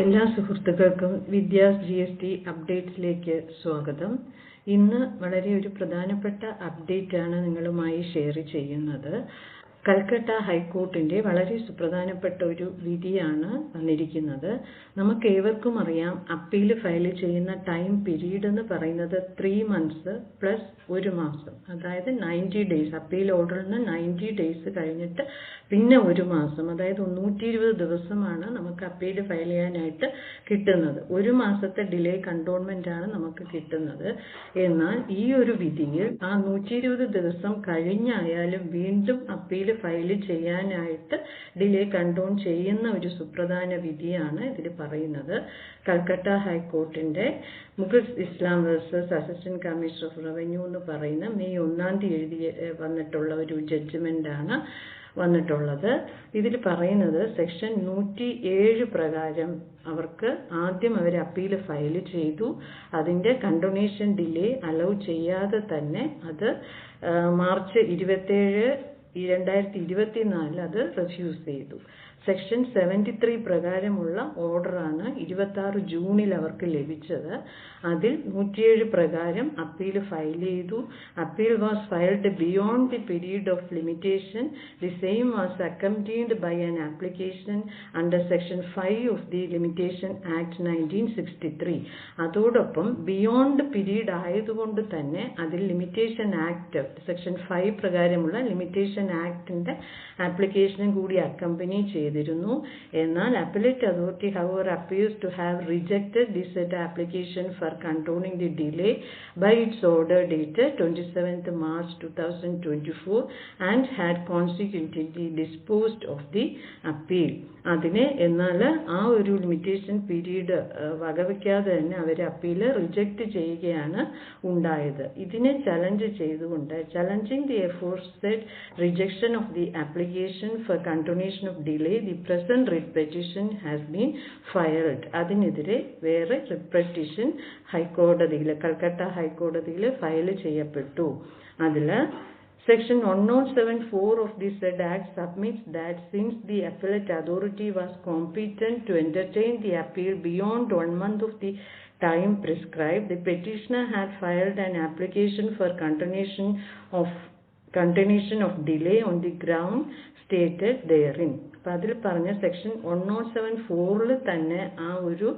എല്ലാ സുഹൃത്തുക്കൾക്കും വിദ്യാസ് GST അപ്ഡേറ്റ്സിലേക്ക് സ്വാഗതം. ഇന്ന് വളരെ ഒരു പ്രധാനപ്പെട്ട അപ്ഡേറ്റ് ആണ് നിങ്ങളുമായി ഷെയർ ചെയ്യുന്നത്. കൽക്കട്ട ഹൈക്കോർട്ടിന്റെ വളരെ സുപ്രധാനപ്പെട്ട ഒരു വിധിയാണ് വന്നിരിക്കുന്നത്. നമുക്ക് ഏവർക്കും അറിയാം, അപ്പീൽ ഫയൽ ചെയ്യുന്ന ടൈം പീരീഡ് എന്ന് പറയുന്നത് 3 months പ്ലസ് 1 മാസം, അതായത് 90 days. അപ്പീൽ ഓർഡറിന് 90 days കഴിഞ്ഞിട്ട് പിന്നെ 1 മാസം, അതായത് 120 ദിവസമാണ് നമുക്ക് അപ്പീൽ ഫയൽ ചെയ്യാനായിട്ട് കിട്ടുന്നത്. 1 മാസത്തെ ഡിലേ കണ്ടോൺമെന്റ് ആണ് നമുക്ക് കിട്ടുന്നത്. എന്നാൽ ഈ ഒരു വിധിയിൽ ആ 120 ദിവസം കഴിഞ്ഞായാലും വീണ്ടും അപ്പീൽ ഫയൽ ചെയ്യാനായിട്ട് ഡിലേ കണ്ടോൺ ചെയ്യുന്ന ഒരു സുപ്രധാന വിധിയാണ് ഇതിൽ പറയുന്നത്. കൽക്കട്ട ഹൈക്കോർട്ടിന്റെ Mukul Islam versus assistant commissioner of revenue എന്ന് പറയുന്ന മെയ് 1 വന്നിട്ടുള്ള ഒരു ജഡ്ജ്മെന്റ് ആണ് വന്നിട്ടുള്ളത്. ഇതിൽ പറയുന്നത് സെക്ഷൻ 107 പ്രകാരം അവർക്ക് ആദ്യം അവർ അപ്പീൽ ഫയൽ ചെയ്തു. അതിന്റെ കണ്ടോണേഷൻ ഡിലേ അലൗ ചെയ്യാതെ തന്നെ അത് മാർച്ച് 27, 2024 അത് റെഫ്യൂസ് ചെയ്തു. സെക്ഷൻ 73 പ്രകാരമുള്ള ഓർഡറാണ് 26 ജൂണിൽ അവർക്ക് ലഭിച്ചത്. അതിൽ 107 പ്രകാരം അപ്പീൽ ഫയൽ ചെയ്തു. Appeal was filed beyond the period of limitation. The same was accompanied by an application under section 5 of the limitation act 1963. അതോടൊപ്പം ബിയോണ്ട് പീരീഡ് ആയതുകൊണ്ട് തന്നെ അതിൽ ലിമിറ്റേഷൻ ആക്ട് സെക്ഷൻ 5 പ്രകാരമുള്ള ലിമിറ്റേഷൻ ആക്ടിന്റെ ആപ്ലിക്കേഷനും കൂടി അക്കംപനി ചെയ്തിരുന്നു. എന്നാൽ appellate authority however appears to have rejected the said application for condoning the delay by its order dated 27th March 2024 and had consequently disposed of the appeal. അതിനെ എന്നാൽ ആ ഒരു limitation period വകവയ്ക്കാതെ തന്നെ അവർ അപ്പീൽ റിജക്റ്റ് ചെയ്യുകയാണ് ഉണ്ടായത്. ഇതിനെ challenge ചെയ്തുകൊണ്ട് challenging the aforesaid rejection of the application for continuation of delay, the present writ petition has been filed. അതിനെതിരെ വേറെ writ petition ഹൈക്കോടതിയിൽ, കൽക്കട്ട ഹൈക്കോടതിയിൽ ഫയൽ ചെയ്യപ്പെട്ടു. അതിൽ Section 107(4) of the said Act submits that since the appellate authority was competent to entertain the appeal beyond 1 month of the time prescribed, the petitioner had filed an application for continuation of delay on the ground stated therein. അപ്പം അതിൽ പറഞ്ഞ section 107(4) തന്നെ ആ ഒരു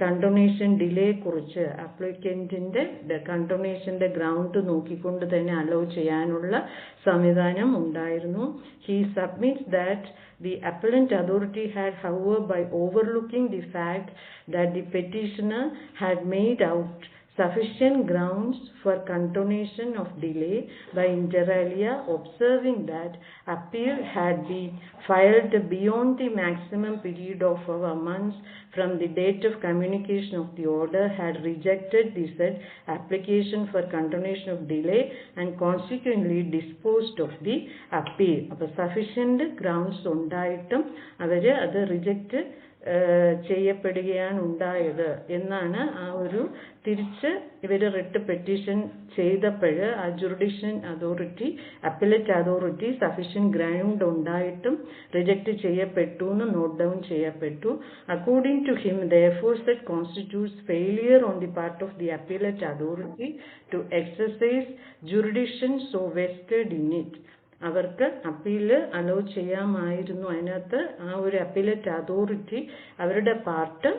condonation delay കുറിച്ച് അപ്ലിക്കൻറ്റിന്റെ കണ്ടോണേഷന്റെ ground നോക്കിക്കൊണ്ട് തന്നെ hello ചെയ്യാനുള്ള സംവിധാനം ഉണ്ടായിരുന്നു. He submits that the appellant authority had, however, by overlooking the fact that the petitioner had made out sufficient grounds for continuation of delay by inter alia, observing that appeal had been filed beyond the maximum period of months from the date of communication of the order, had rejected the said application for continuation of delay and consequently disposed of the appeal. അപ്പോൾ sufficient grounds ഉണ്ടായിട്ടും അവർ അത് reject ചെയ്യപ്പെടുകയാണ് ഉണ്ടായത് എന്നാണ് ആ ഒരു തിരിച്ച് ഇവർ റിട്ട് പെറ്റീഷൻ ചെയ്തപ്പോൾ ആ jurisdiction authority, appellate authority sufficient ground ഉണ്ടായിട്ടും റിജക്റ്റ് ചെയ്യപ്പെട്ടു എന്ന് നോട്ട് ഡൗൺ ചെയ്യപ്പെട്ടു. According to him therefore said constitutes failure on the part of the appellate authority to exercise jurisdiction so vested in it. അവർക്ക് appeal hello ചെയ്യാമായിരുന്നു. അതിനകത്ത് ആ ഒരു appellate authority അവരുടെ പാർട്ട്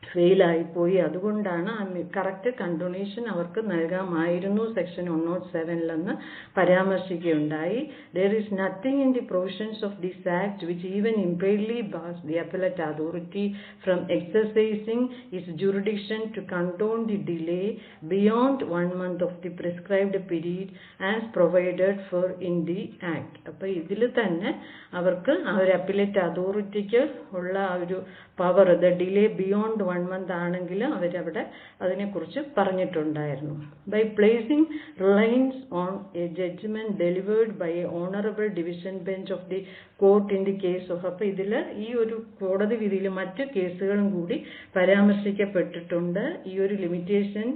ഫെയിലായിപ്പോയി. അതുകൊണ്ടാണ് കറക്റ്റ് കണ്ടോണേഷൻ അവർക്ക് നൽകാമായിരുന്നു section 107 പരാമർശിക്കുകയുണ്ടായി. There is nothing in the provisions of this act which even implicitly bars the appellate authority from exercising its jurisdiction to condone the delay beyond 1 month of the prescribed period as provided for in the act. അപ്പോൾ ഇതിൽ തന്നെ അവർക്ക് ആ ഒരു appellate അതോറിറ്റിക്ക് ഉള്ള ആ ഒരു പവർ, ഡിലേ ബിയോണ്ട് 1 month ആണെങ്കിൽ അവരവിടെ അതിനെക്കുറിച്ച് പറഞ്ഞിട്ടുണ്ടായിരുന്നു. By placing reliance on a judgment delivered by a honourable division bench of the court in the case of, അപ്പോൾ ഇതിൽ ഈ ഒരു കോടതി വിധിയിൽ മറ്റു കേസുകളും കൂടി പരാമർശിക്കപ്പെട്ടിട്ടുണ്ട്. ഈ ഒരു ലിമിറ്റേഷൻ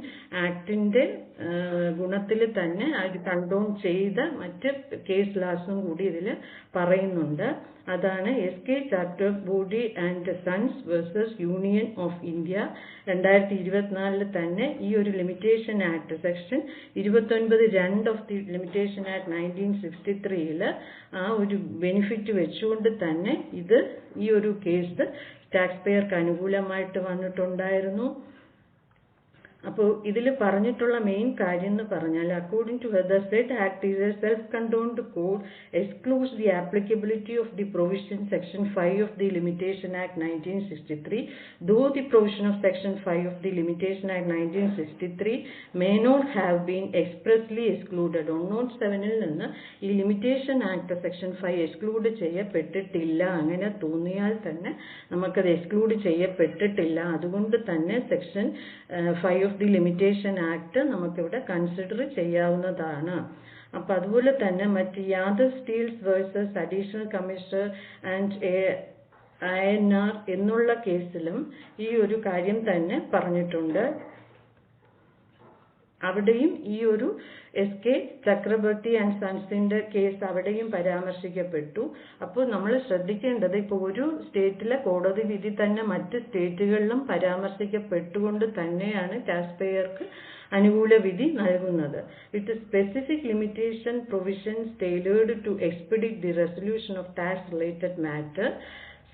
ആക്ടിന്റെ ഗുണത്തിൽ തന്നെ അത് കണ്ടോൺ ചെയ്ത മറ്റ് കേസ് ലാസും കൂടി ഇതിൽ പറയുന്നുണ്ട്. അതാണ് SK. Chakraborty and sons versus Union of India. 2024 തന്നെ ഈ ഒരു limitation act section 29(2) of the limitation act 1963 ആ ഒരു ബെനിഫിറ്റ് വെച്ചുകൊണ്ട് തന്നെ ഈ ഒരു കേസ് ടാക്സ് പേയർക്ക് അനുകൂലമായിട്ട് വന്നിട്ടുണ്ടായിരുന്നു. അപ്പോൾ ഇതിൽ പറഞ്ഞിട്ടുള്ള മെയിൻ കാര്യം എന്ന് പറഞ്ഞാൽ according to the said act is a self controlled code excludes the applicability of the provision section 5 of the limitation act 1963 though the provision of section 5 of the limitation act 1963 may not have been expressly excluded. 107 നിന്ന് ഈ limitation act section 5 exclude ചെയ്യപ്പെട്ടിട്ടില്ല. അങ്ങനെ തോന്നിയാൽ തന്നെ നമുക്കത് exclude ചെയ്യപ്പെട്ടിട്ടില്ല. അതുകൊണ്ട് തന്നെ section 5 of the limitation act നമുക്കിവിടെ കൺസിഡർ ചെയ്യാവുന്നതാണ്. അപ്പം അതുപോലെ തന്നെ മറ്റ് Yadav steels versus additional commissioner and ANR എന്നുള്ള കേസിലും ഈ ഒരു കാര്യം തന്നെ പറഞ്ഞിട്ടുണ്ട്. അവിടെയും ഈ ഒരു എസ്.കെ. ചക്രബർത്തി ആൻഡ് സൺസിന്റെ കേസ് അവിടെയും പരാമർശിക്കപ്പെട്ടു. അപ്പോൾ നമ്മൾ ശ്രദ്ധിക്കേണ്ടത് ഇപ്പോൾ ഒരു സ്റ്റേറ്റിലെ കോടതി വിധി തന്നെ മറ്റ് സ്റ്റേറ്റുകളിലും പരാമർശിക്കപ്പെട്ടുകൊണ്ട് തന്നെയാണ് ടാക്സ് പേയർക്ക് അനുകൂല വിധി നൽകുന്നത്. With specific limitation provisions tailored to expedite the resolution of tax related matter.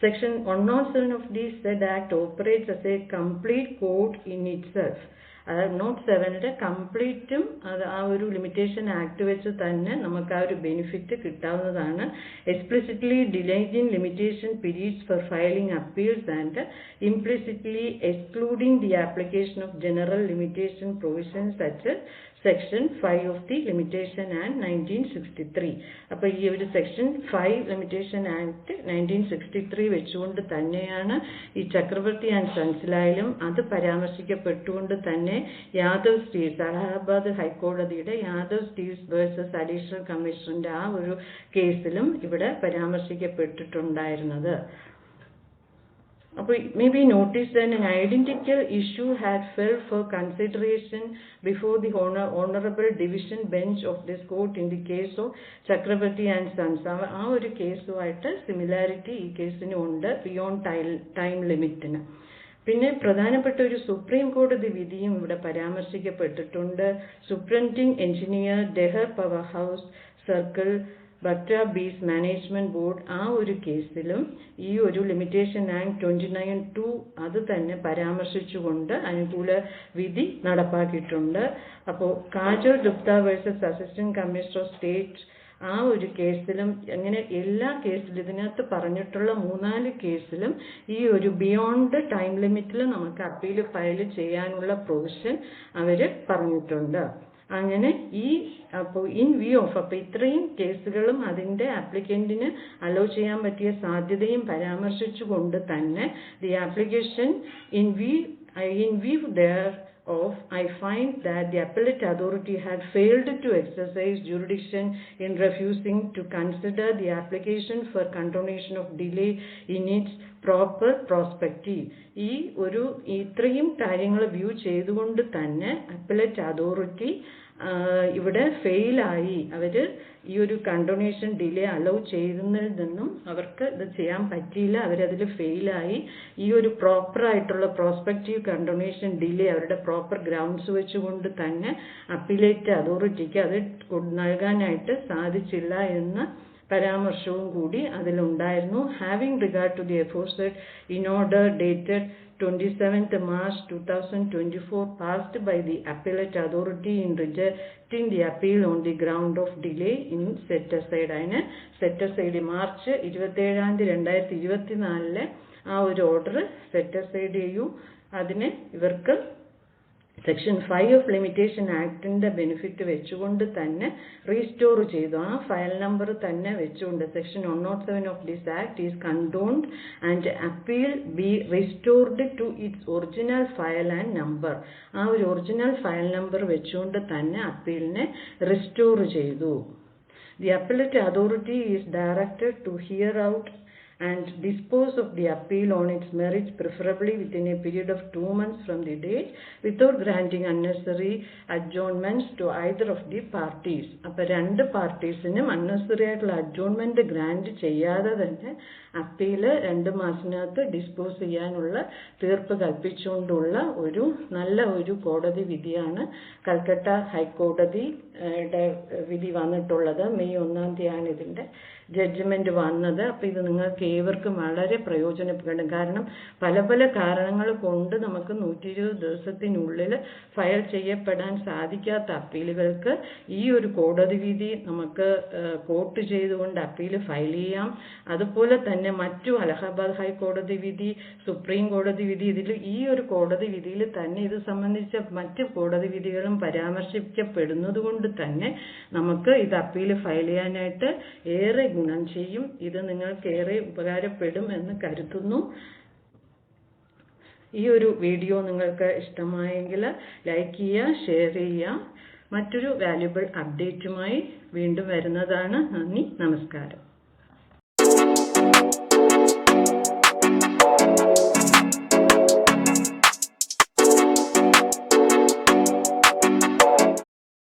Section 107 of the said act operates as a complete code in itself. നോട്ട് 7 കംപ്ലീറ്റും ആ ഒരു ലിമിറ്റേഷൻ ആക്ട് വെച്ച് തന്നെ നമുക്ക് ആ ഒരു ബെനിഫിറ്റ് കിട്ടാവുന്നതാണ്. Explicitly delineating limitation periods for filing appeals and implicitly excluding the application of general limitation provisions such section 5 of the limitation act 1963. അപ്പോൾ ഈ ഒരു സെക്ഷൻ 5 ലിമിറ്റേഷൻ ആക്ട് 1963 വെച്ചുകൊണ്ട് തന്നെയാണ് ഈ ചക്രവർത്തി ആൻഡ് സൺസിലായാലും അത് പരാമർശിക്കപ്പെട്ടുകൊണ്ട് തന്നെ യാദവ് സ്റ്റീൽസ് അലഹാബാദ് ഹൈക്കോടതിയുടെ യാദവ് സ്റ്റീൽസ് വേഴ്സസ് അഡീഷണൽ കമ്മീഷണറിന്റെ ആ ഒരു കേസിലും ഇവിടെ പരാമർശിക്കപ്പെട്ടിട്ടുണ്ടായിരുന്നത്. അപ്പോൾ it may be noticed that an identical issue had fell for consideration before the honorable division bench of this court in the case of Chakrabarty and Sons. ആ ഒരു കേസുമായിട്ട് similarity ഈ കേസിന് ഉണ്ട് ബിയോണ്ട് ടൈം ലിമിറ്റിന്. പിന്നെ പ്രധാനപ്പെട്ട ഒരു സുപ്രീം കോടതി വിധിയും ഇവിടെ പരാമർശിക്കപ്പെട്ടിട്ടുണ്ട്. Superintending engineer Dehar power house circle ബട്ര ബീസ് മാനേജ്മെന്റ് ബോർഡ് ആ ഒരു കേസിലും ഈ ഒരു ലിമിറ്റേഷൻ ആക്ട് 29(2) അത് തന്നെ പരാമർശിച്ചുകൊണ്ട് അനുകൂല വിധി നടപ്പാക്കിയിട്ടുണ്ട്. അപ്പോൾ kajal Gupta versus assistant commissioner of state ആ ഒരു കേസിലും അങ്ങനെ എല്ലാ കേസിലും ഇതിനകത്ത് പറഞ്ഞിട്ടുള്ള 3-4 കേസിലും ഈ ഒരു ബിയോണ്ട് ടൈം ലിമിറ്റിൽ നമുക്ക് അപ്പീൽ ഫയൽ ചെയ്യാനുള്ള പ്രൊവിഷൻ അവർ പറഞ്ഞിട്ടുണ്ട്. അങ്ങനെ അപ്പോൾ ഇൻ വ്യൂ ഓഫ് അപ്പോൾ ഇത്രയും കേസുകളും അതിൻ്റെ ആപ്ലിക്കൻറ്റിന് അലോ ചെയ്യാൻ പറ്റിയ സാധ്യതയും പരാമർശിച്ചുകൊണ്ട് തന്നെ the application in view there of I find that the appellate authority had failed to exercise jurisdiction in refusing to consider the application for condonation of delay in its proper prospective. ഈ ഒരു ഇത്രയും കാര്യങ്ങൾ view ചെയ്തുകൊണ്ട് തന്നെ appellate authority ഇവിടെ ഫെയിലായി. അവർ ഈ ഒരു condonation delay allow ചെയ്യുന്നതിൽ നിന്നും അവർക്ക് ഇത് ചെയ്യാൻ പറ്റിയില്ല. അവരതിൽ ഫെയിലായി. ഈ ഒരു പ്രോപ്പറായിട്ടുള്ള പ്രോസ്പെക്റ്റീവ് കണ്ടോണേഷൻ ഡിലേ അവരുടെ പ്രോപ്പർ ഗ്രൗണ്ട്സ് വെച്ചുകൊണ്ട് തന്നെ അപ്പീലേറ്റ് അതോറിറ്റിക്ക് അത് നൽകാനായിട്ട് സാധിച്ചില്ല എന്ന പരാമർശവും കൂടി അതിലുണ്ടായിരുന്നു. Having regard to the aforesaid in order dated 27th March 2024 passed by the appellate authority in rejecting the appeal on the ground of delay in set aside. അതിന് സെറ്റ് അസൈഡ് മാർച്ച് 27 2024 ആ ഒരു ഓർഡർ സെറ്റ് അസൈഡ് ചെയ്യൂ. അതിന് ഇവർക്ക് section 5 of limitation ആക്ടിന്റെ benefit വെച്ചുകൊണ്ട് തന്നെ restore ചെയ്തു. ആ ഫയൽ നമ്പർ തന്നെ വെച്ചുകൊണ്ട് section 107 of this act is condoned and appeal be restored to its original file and number. ആ ഒരു ഒറിജിനൽ ഫയൽ നമ്പർ വെച്ചുകൊണ്ട് തന്നെ അപ്പീലിനെ റീസ്റ്റോർ ചെയ്തു. The appellate authority is directed to hear out and dispose of the appeal on its merits, preferably within a period of 2 months from the date, without granting unnecessary adjournments to either of the parties. അപ്പോൾ രണ്ട് പാർട്ടീസിനും unnecessary ആയിട്ടുള്ള adjournment grant ചെയ്യാതെ തന്നെ appeal 2 മാസത്തിനകത്ത് dispose ചെയ്യാനുള്ള തീർപ്പ് കൽപ്പിച്ചുകൊണ്ടുള്ള നല്ല ഒരു കോടതി വിധിയാണ് കൽക്കട്ട ഹൈക്കോടതിയുടെ വിധി വന്നിട്ടുള്ളത്. മെയ് 1-ാം തീയതിയാണ് ഇതിന്റെ ജഡ്ജ്മെന്റ് വന്നത്. അപ്പോൾ ഇത് നിങ്ങൾക്ക് ഏവർക്കും വളരെ പ്രയോജനപ്പെടും. കാരണം പല പല കാരണങ്ങൾ കൊണ്ട് നമുക്ക് 120 ദിവസത്തിനുള്ളിൽ ഫയൽ ചെയ്യപ്പെടാൻ സാധിക്കാത്ത അപ്പീലുകൾക്ക് ഈ ഒരു കോടതി വിധി നമുക്ക് കോട്ട് ചെയ്തുകൊണ്ട് അപ്പീൽ ഫയൽ ചെയ്യാം. അതുപോലെ തന്നെ മറ്റു അലഹബാദ് ഹൈക്കോടതി വിധി, സുപ്രീം കോടതി വിധി, ഈ ഒരു കോടതി വിധിയിൽ തന്നെ ഇത് സംബന്ധിച്ച മറ്റ് കോടതി വിധികളും പരാമർശിക്കപ്പെടുന്നത് കൊണ്ട് തന്നെ നമുക്ക് ഇത് അപ്പീൽ ഫയൽ ചെയ്യാനായിട്ട് ഏറെ ഗുണം ചെയ്യും. ഇത് നിങ്ങൾക്ക് ഏറെ ഉപകാരപ്പെടും എന്ന് കരുതുന്നു. ഈ ഒരു വീഡിയോ നിങ്ങൾക്ക് ഇഷ്ടമായെങ്കിൽ ലൈക്ക് ചെയ്യുക, ഷെയർ ചെയ്യുക. മറ്റൊരു വാല്യുബിൾ അപ്ഡേറ്റുമായി വീണ്ടും വരുന്നതാണ്. നന്ദി, നമസ്കാരം.